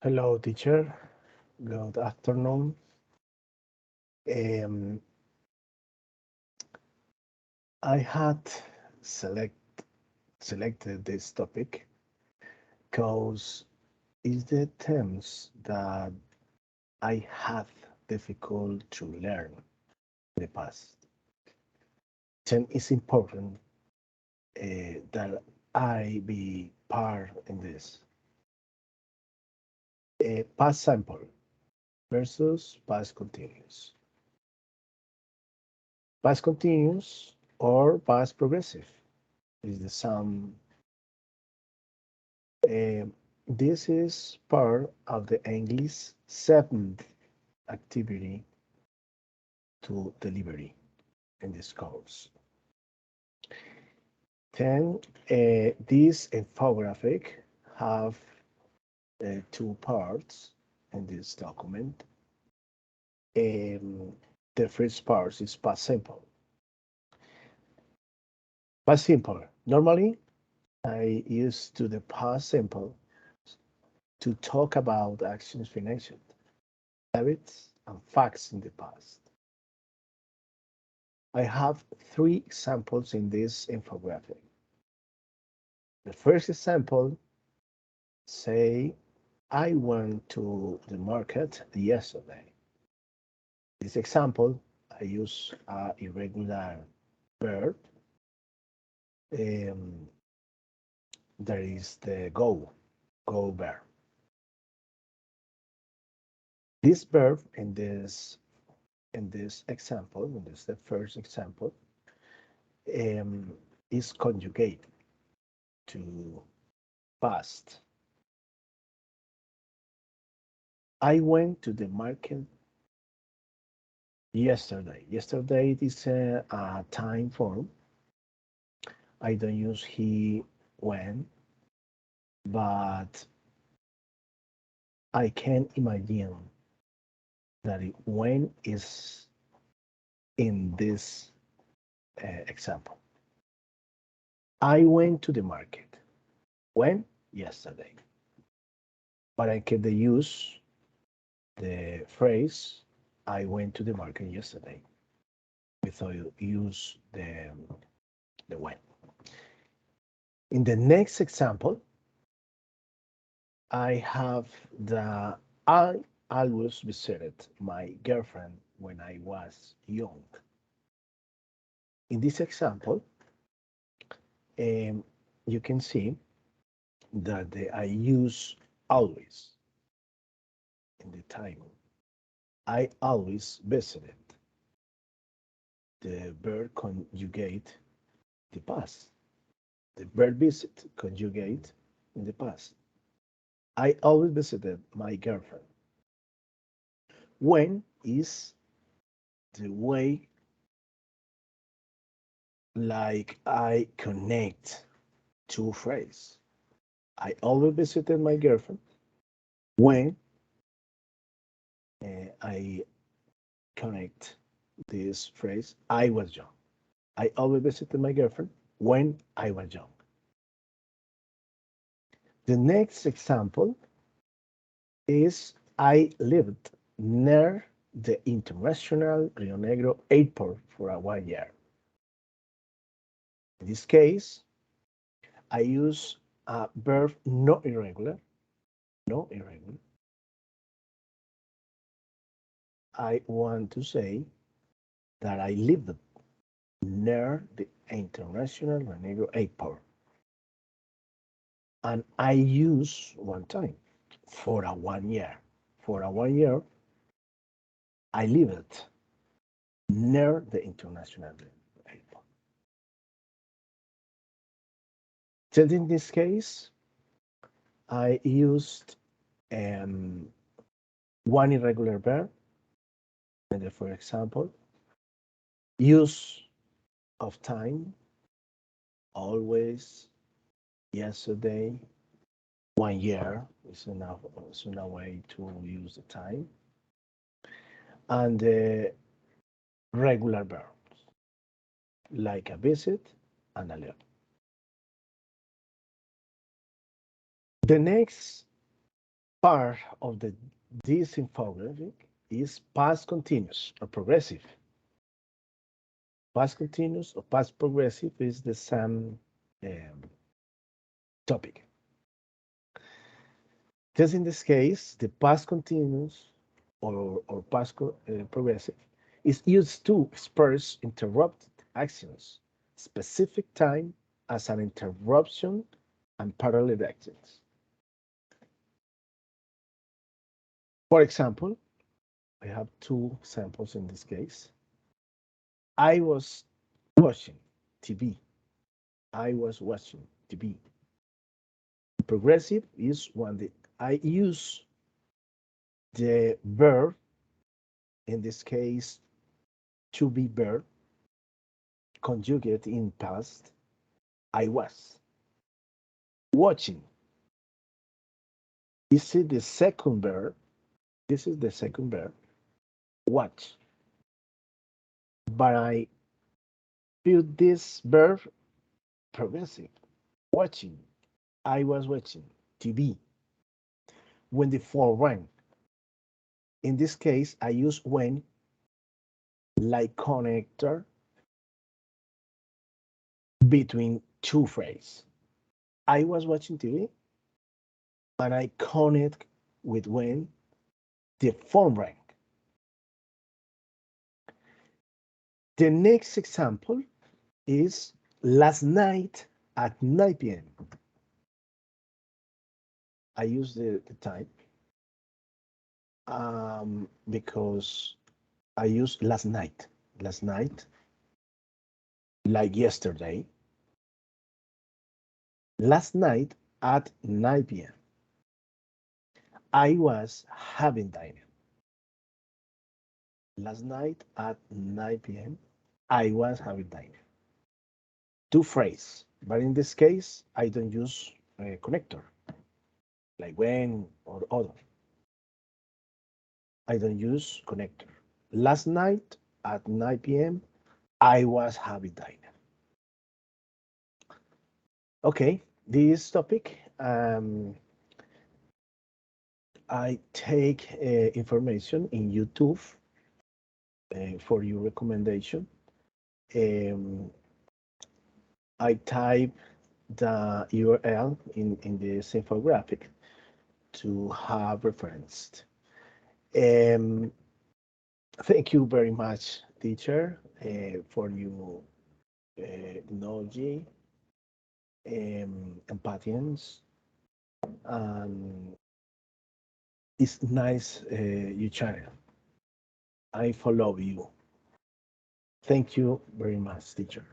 Hello, teacher. Good afternoon. Um, I had selected this topic because it's the terms that I had difficult to learn in the past. Then it's important that I be part in this. Past simple versus past continuous. Past continuous or past progressive is the same. This is part of the English seventh activity to delivery in this course. Then this infographic have two parts in this document. The first part is past simple. Past simple. Normally, I use to the past simple to talk about actions finished, habits, and facts in the past. I have three examples in this infographic. The first example, say, I went to the market yesterday. This example, I use a irregular verb. Um, there is the go verb. This verb in this example, in this the first example, um, is conjugate to past. I went to the market yesterday. Yesterday is a time form. I don't use he, when, but I can imagine that when is in this example. I went to the market. When? Yesterday. But I can use the phrase I went to the market yesterday without use the when. In the next example, I have the I always visited my girlfriend when I was young. In this example, um, you can see that I use always in the time. I always visited. The verb conjugate the past. The verb visit conjugate in the past. I always visited my girlfriend. When is the way like I connect two phrases. I always visited my girlfriend when I connect this phrase, I was young. I always visited my girlfriend when I was young. The next example is I lived near the International Rio Negro Airport for a 1 year. In this case, I use a verb not irregular, no irregular. I want to say that I lived near the International Rio Negro Airport. And I use one time for a 1 year. For a 1 year, I lived near the International Airport. Just in this case, I used um, one irregular verb, and for example, use of time, always, yesterday, 1 year is enough, is a way to use the time, and regular verbs like a visit and a letter. The next part of this infographic is past continuous or progressive. Past continuous or past progressive is the same topic. Just in this case, the past continuous or past progressive is used to express interrupted actions, specific time as an interruption and parallel actions. For example, I have two examples in this case. I was watching TV. I was watching TV. Progressive is when I use the verb, in this case, to be verb, conjugate in past. I was watching. This is the second verb. This is the second verb. Watch. But I build this verb progressive. Watching. I was watching TV. When the phone rang. In this case, I use when like connector between two phrases. I was watching TV and I connect with when the phone rang. The next example is last night at 9 p.m. I use the time because I use last night, like yesterday. Last night at 9 p.m. I was having dinner. Last night at 9 p.m. I was having dinner. Two phrases, but in this case, I don't use a connector, like when or other. I don't use connector. Last night at 9 p.m., I was having dinner. Okay, this topic, I take information in YouTube for your recommendation. I type the URL in this infographic to have referenced. Thank you very much, teacher, for your knowledge, empathians, and it's nice your channel. I follow you. Thank you very much, teacher.